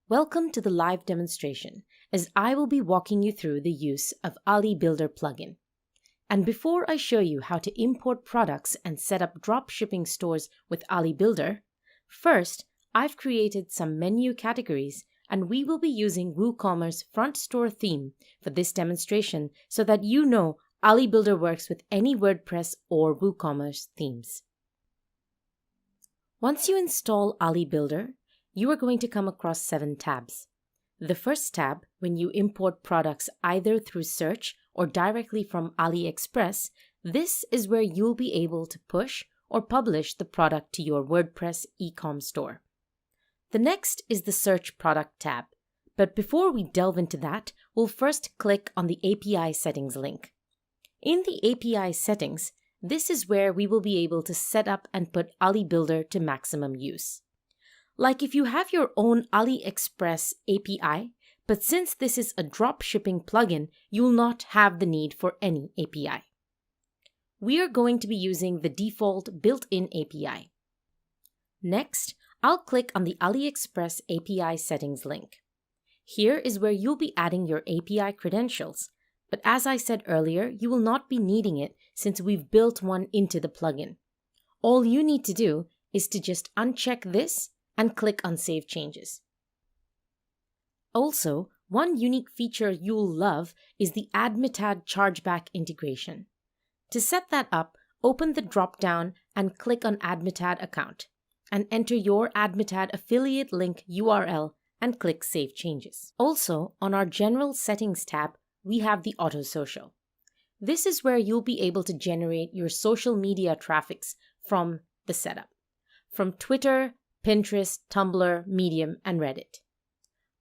Welcome to the live demonstration, as I will be walking you through the use of AliBuilder plugin. And before I show you how to import products and set up dropshipping stores with AliBuilder, first, I've created some menu categories, and we will be using Woocommerce front store theme for this demonstration so that you know AliBuilder works with any WordPress or Woocommerce themes. Once you install AliBuilder, you are going to come across 7 tabs. The first tab, when you import products either through search or directly from AliExpress, this is where you'll be able to push or publish the product to your WordPress e-com store. The next is the Search Product tab, but before we delve into that, we'll first click on the API Settings link. In the API Settings, this is where we will be able to set up and put AliBuilder to maximum use. Like if you have your own AliExpress API, but since this is a dropshipping plugin, you will not have the need for any API. We are going to be using the default built-in API. Next, I'll click on the AliExpress API Settings link. Here is where you'll be adding your API credentials, but as I said earlier, you will not be needing it since we've built one into the plugin. All you need to do is to just uncheck this and click on Save Changes. Also, one unique feature you'll love is the Admitad chargeback integration. To set that up, open the drop-down and click on Admitad account, and enter your Admitad affiliate link URL and click Save Changes. Also, on our General Settings tab, we have the Auto Social. This is where you'll be able to generate your social media traffics from the setup, from Twitter, Pinterest, Tumblr, Medium, and Reddit.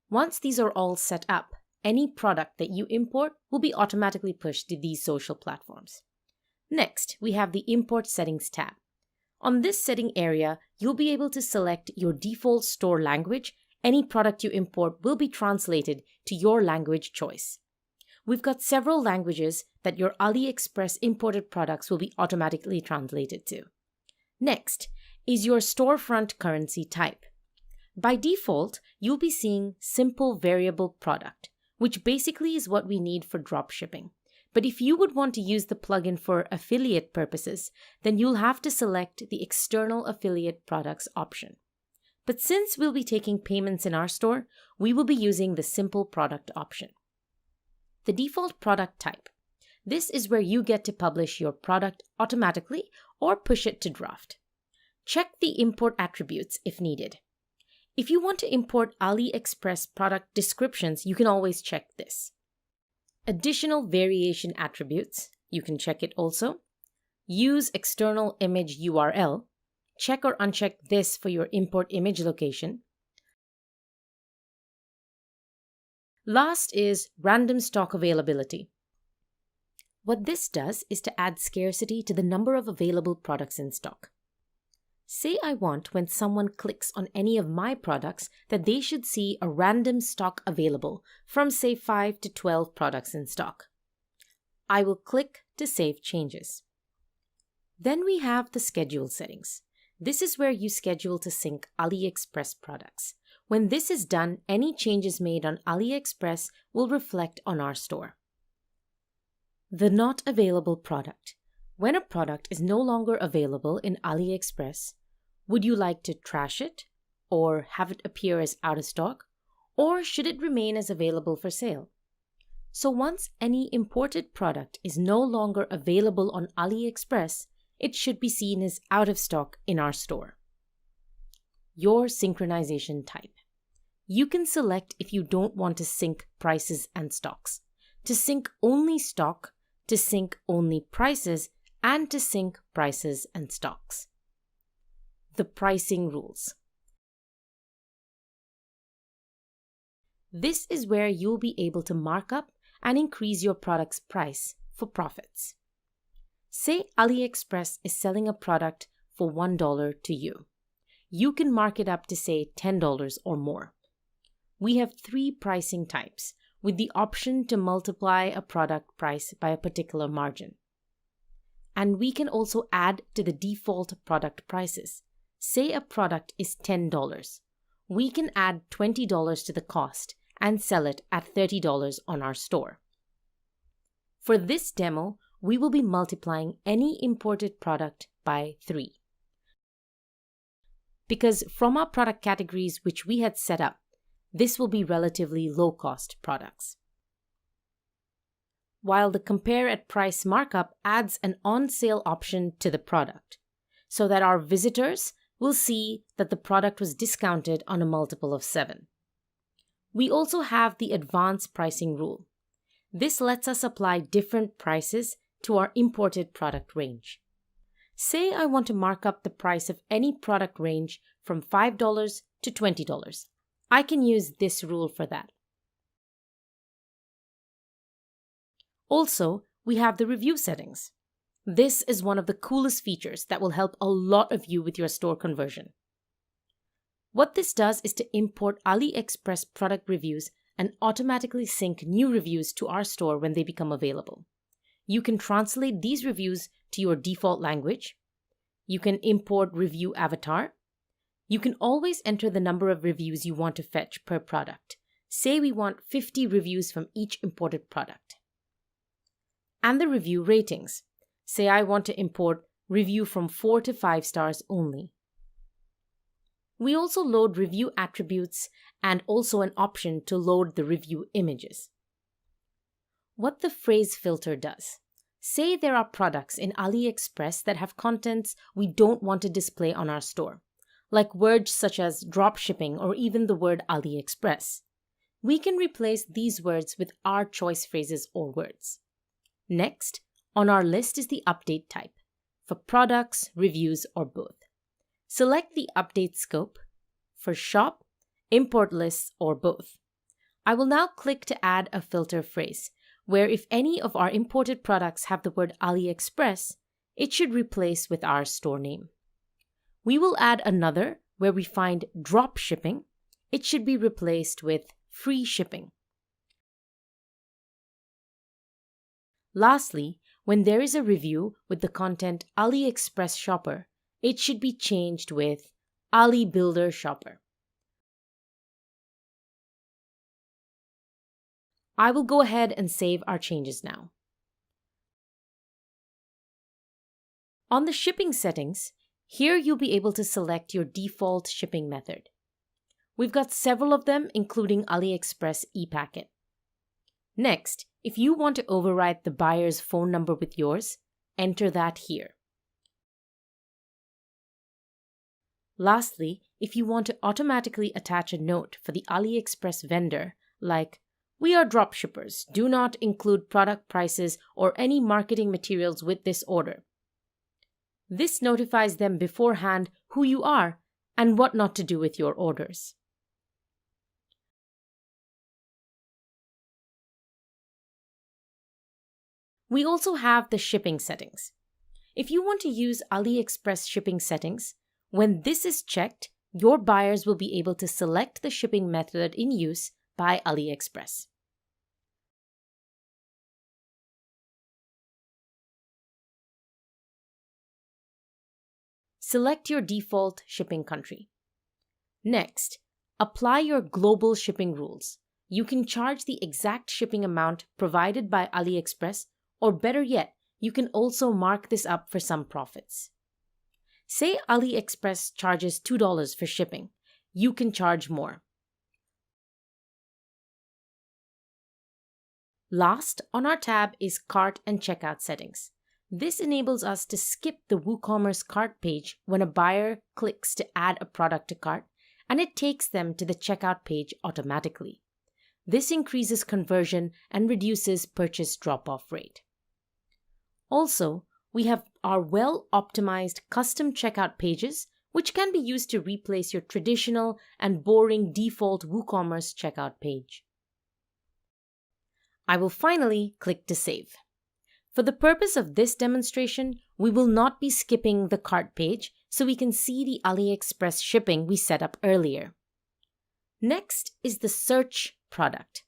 Once these are all set up, any product that you import will be automatically pushed to these social platforms. Next, we have the Import Settings tab. On this setting area, you'll be able to select your default store language. Any product you import will be translated to your language choice. We've got several languages that your AliExpress imported products will be automatically translated to. Next is your storefront currency type. By default, you'll be seeing Simple Variable Product, which basically is what we need for dropshipping. But if you would want to use the plugin for affiliate purposes, then you'll have to select the External Affiliate Products option. But since we'll be taking payments in our store, we will be using the Simple Product option. The default product type. This is where you get to publish your product automatically or push it to draft. Check the import attributes if needed. If you want to import AliExpress product descriptions, you can always check this. Additional variation attributes, you can check it also. Use external image URL. Check or uncheck this for your import image location. Last is random stock availability. What this does is to add scarcity to the number of available products in stock. Say I want when someone clicks on any of my products that they should see a random stock available from say 5 to 12 products in stock. I will click to save changes. Then we have the schedule settings. This is where you schedule to sync AliExpress products. When this is done, any changes made on AliExpress will reflect on our store. The not available product. When a product is no longer available in AliExpress, would you like to trash it or have it appear as out of stock, or should it remain as available for sale? So once any imported product is no longer available on AliExpress, it should be seen as out of stock in our store. Your synchronization type. You can select if you don't want to sync prices and stocks, to sync only stock, to sync only prices, and to sync prices and stocks. The pricing rules. This is where you'll be able to mark up and increase your product's price for profits. Say AliExpress is selling a product for $1 to you. You can mark it up to say $10 or more. We have 3 pricing types with the option to multiply a product price by a particular margin. And we can also add to the default product prices. Say a product is $10. we can add $20 to the cost and sell it at $30 on our store. For this demo, we will be multiplying any imported product by 3. Because from our product categories which we had set up, this will be relatively low-cost products. While the compare at price markup adds an on-sale option to the product, so that our visitors will see that the product was discounted on a multiple of 7. We also have the advanced pricing rule. This lets us apply different prices to our imported product range. Say I want to mark up the price of any product range from $5 to $20. I can use this rule for that. Also, we have the review settings. This is one of the coolest features that will help a lot of you with your store conversion. What this does is to import AliExpress product reviews and automatically sync new reviews to our store when they become available. You can translate these reviews to your default language. You can import review avatar. You can always enter the number of reviews you want to fetch per product. Say we want 50 reviews from each imported product. And the review ratings. Say I want to import review from 4 to 5 stars only. We also load review attributes and also an option to load the review images. What the phrase filter does. Say there are products in AliExpress that have contents we don't want to display on our store, like words such as dropshipping or even the word AliExpress. We can replace these words with our choice phrases or words. Next, on our list is the update type, for products, reviews, or both. Select the update scope for shop, import lists, or both. I will now click to add a filter phrase, where if any of our imported products have the word AliExpress, it should replace with our store name. We will add another where we find dropshipping. It should be replaced with free shipping. Lastly, when there is a review with the content AliExpress shopper, it should be changed with AliBuilder shopper. I will go ahead and save our changes now. On the shipping settings, here you'll be able to select your default shipping method. We've got several of them, including AliExpress ePacket. Next, if you want to override the buyer's phone number with yours, enter that here. Lastly, if you want to automatically attach a note for the AliExpress vendor, like, "We are dropshippers, do not include product prices or any marketing materials with this order." This notifies them beforehand who you are and what not to do with your orders. We also have the shipping settings. If you want to use AliExpress shipping settings, when this is checked, your buyers will be able to select the shipping method in use by AliExpress. Select your default shipping country. Next, apply your global shipping rules. You can charge the exact shipping amount provided by AliExpress, or better yet, you can also mark this up for some profits. Say AliExpress charges $2 for shipping. You can charge more. Last on our tab is Cart and Checkout settings. This enables us to skip the WooCommerce cart page when a buyer clicks to add a product to cart, and it takes them to the checkout page automatically. This increases conversion and reduces purchase drop-off rate. Also, we have our well-optimized custom checkout pages, which can be used to replace your traditional and boring default WooCommerce checkout page. I will finally click to save. For the purpose of this demonstration, we will not be skipping the cart page so we can see the AliExpress shipping we set up earlier. Next is the search product.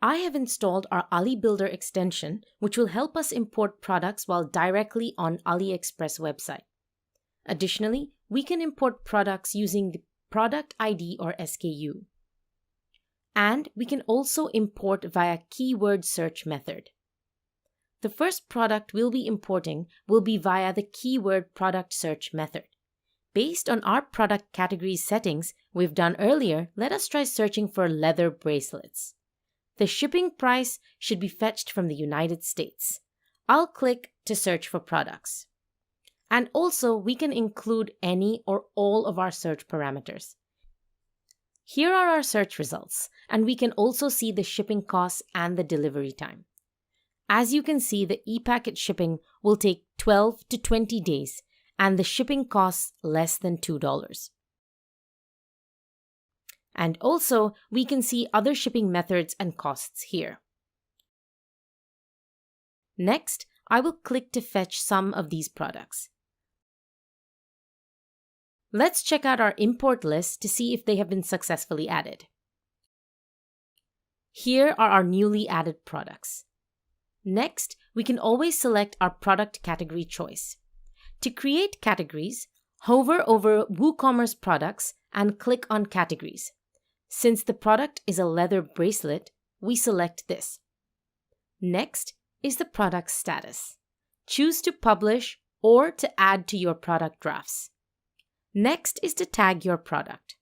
I have installed our AliBuilder extension, which will help us import products while directly on AliExpress website. Additionally, we can import products using the product ID or SKU. And we can also import via keyword search method. The first product we'll be importing will be via the keyword product search method. Based on our product category settings we've done earlier, let us try searching for leather bracelets. The shipping price should be fetched from the United States. I'll click to search for products. And also, we can include any or all of our search parameters. Here are our search results, and we can also see the shipping costs and the delivery time. As you can see, the e-packet shipping will take 12 to 20 days, and the shipping costs less than $2. And also, we can see other shipping methods and costs here. Next, I will click to fetch some of these products. Let's check out our import list to see if they have been successfully added. Here are our newly added products. Next, we can always select our product category choice. To create categories, hover over WooCommerce products and click on categories. Since the product is a leather bracelet, we select this. Next is the product status. Choose to publish or to add to your product drafts. Next is to tag your product.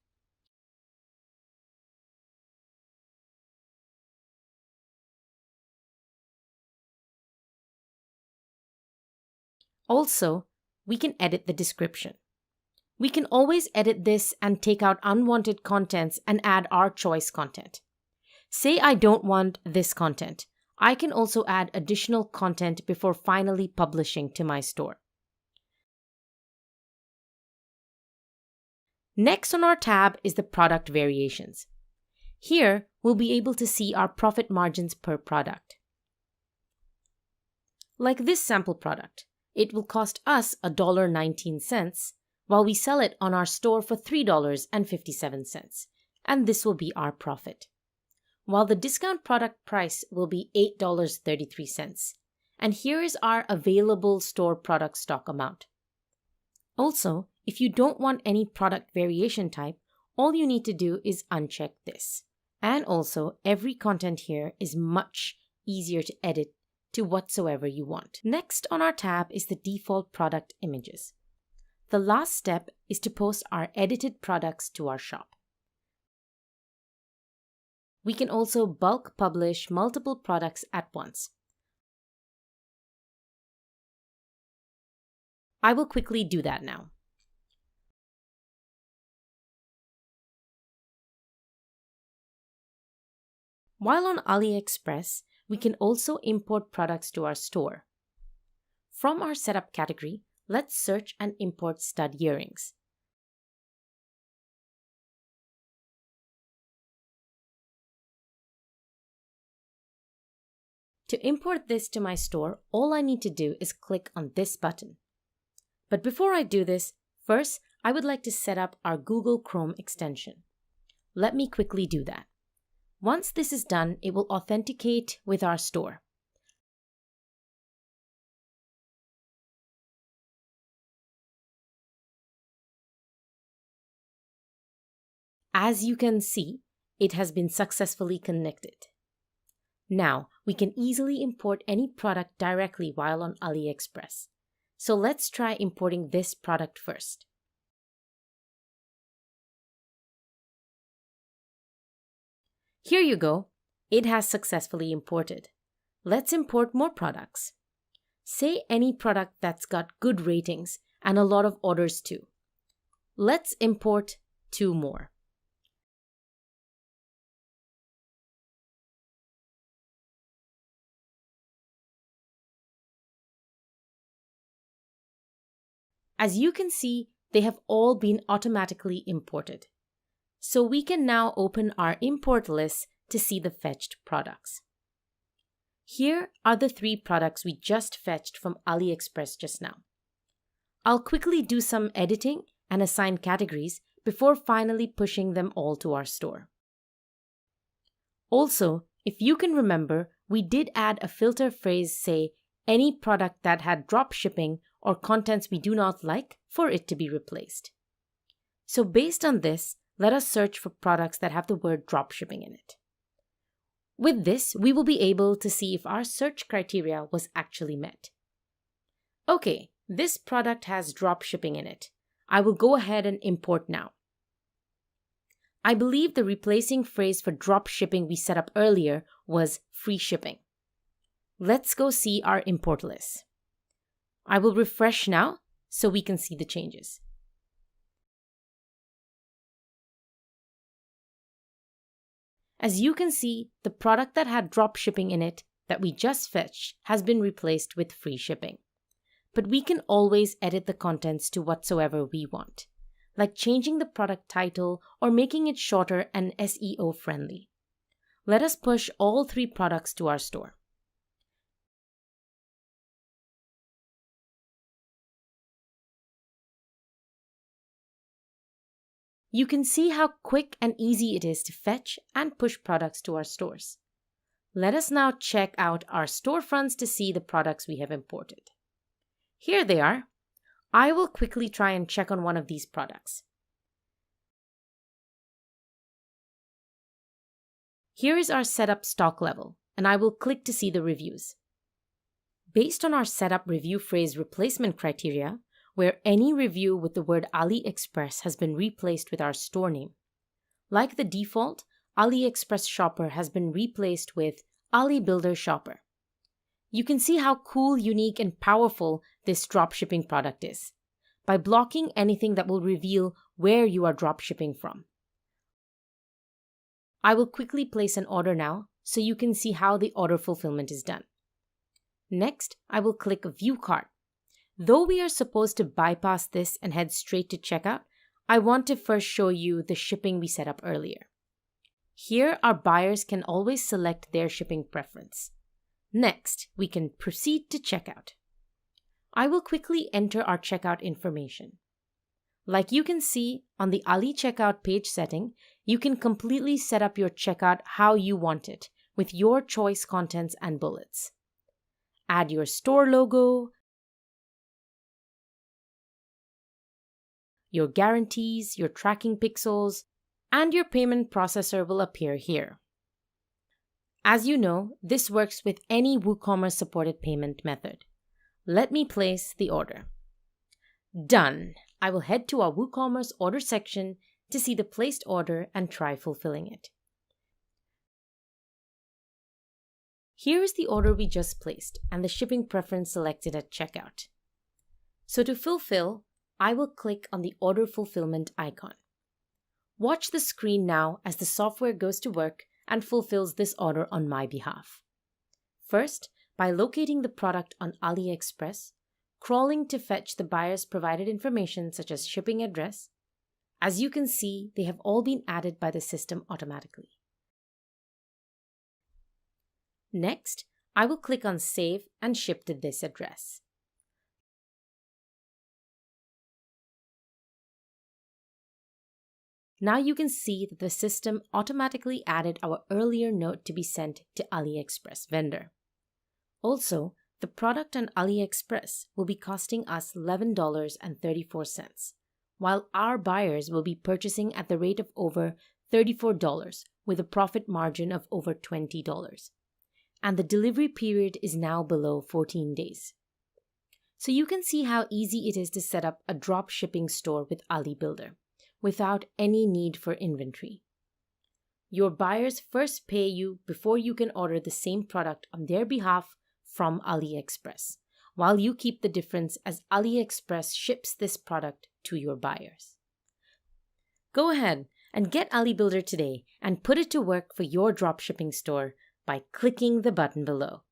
Also, we can edit the description. We can always edit this and take out unwanted contents and add our choice content. Say I don't want this content. I can also add additional content before finally publishing to my store. Next on our tab is the product variations. Here, we'll be able to see our profit margins per product. Like this sample product, it will cost us $1.19, while we sell it on our store for $3.57, and this will be our profit. While the discount product price will be $8.33, and here is our available store product stock amount. Also, if you don't want any product variation type, all you need to do is uncheck this. And also, every content here is much easier to edit to whatsoever you want. Next on our tab is the default product images. The last step is to post our edited products to our shop. We can also bulk publish multiple products at once. I will quickly do that now. While on AliExpress, we can also import products to our store. From our setup category, let's search and import stud earrings. To import this to my store, all I need to do is click on this button. But before I do this, first, I would like to set up our Google Chrome extension. Let me quickly do that. Once this is done, it will authenticate with our store. As you can see, it has been successfully connected. Now, we can easily import any product directly while on AliExpress. So let's try importing this product first. Here you go. It has successfully imported. Let's import more products. Say any product that's got good ratings and a lot of orders too. Let's import 2 more. As you can see, they have all been automatically imported. So we can now open our import list to see the fetched products. Here are the 3 products we just fetched from AliExpress just now. I'll quickly do some editing and assign categories before finally pushing them all to our store. Also, if you can remember, we did add a filter phrase, say, any product that had drop shipping or contents we do not like for it to be replaced. So based on this, let us search for products that have the word dropshipping in it. With this, we will be able to see if our search criteria was actually met. Okay, this product has dropshipping in it. I will go ahead and import now. I believe the replacing phrase for dropshipping we set up earlier was free shipping. Let's go see our import list. I will refresh now so we can see the changes. As you can see, the product that had dropshipping in it that we just fetched has been replaced with free shipping. But we can always edit the contents to whatsoever we want, like changing the product title or making it shorter and SEO friendly. Let us push all 3 products to our store. You can see how quick and easy it is to fetch and push products to our stores. Let us now check out our storefronts to see the products we have imported. Here they are. I will quickly try and check on one of these products. Here is our setup stock level, and I will click to see the reviews. Based on our setup review phrase replacement criteria, where any review with the word AliExpress has been replaced with our store name. Like the default, AliExpress Shopper has been replaced with AliBuilder Shopper. You can see how cool, unique, and powerful this dropshipping product is by blocking anything that will reveal where you are dropshipping from. I will quickly place an order now so you can see how the order fulfillment is done. Next, I will click View Cart. Though we are supposed to bypass this and head straight to checkout, I want to first show you the shipping we set up earlier. Here, our buyers can always select their shipping preference. Next, we can proceed to checkout. I will quickly enter our checkout information. Like you can see on the Ali checkout page setting, you can completely set up your checkout how you want it with your choice contents and bullets. Add your store logo, your guarantees, your tracking pixels, and your payment processor will appear here. As you know, this works with any WooCommerce supported payment method. Let me place the order. Done. I will head to our WooCommerce order section to see the placed order and try fulfilling it. Here is the order we just placed and the shipping preference selected at checkout. So to fulfill, I will click on the order fulfillment icon. Watch the screen now as the software goes to work and fulfills this order on my behalf. First, by locating the product on AliExpress, crawling to fetch the buyer's provided information such as shipping address. As you can see, they have all been added by the system automatically. Next, I will click on Save and Ship to this address. Now you can see that the system automatically added our earlier note to be sent to AliExpress vendor. Also, the product on AliExpress will be costing us $11.34, while our buyers will be purchasing at the rate of over $34 with a profit margin of over $20. And the delivery period is now below 14 days. So you can see how easy it is to set up a drop shipping store with AliBuilder without any need for inventory. Your buyers first pay you before you can order the same product on their behalf from AliExpress, while you keep the difference as AliExpress ships this product to your buyers. Go ahead and get AliBuilder today and put it to work for your dropshipping store by clicking the button below.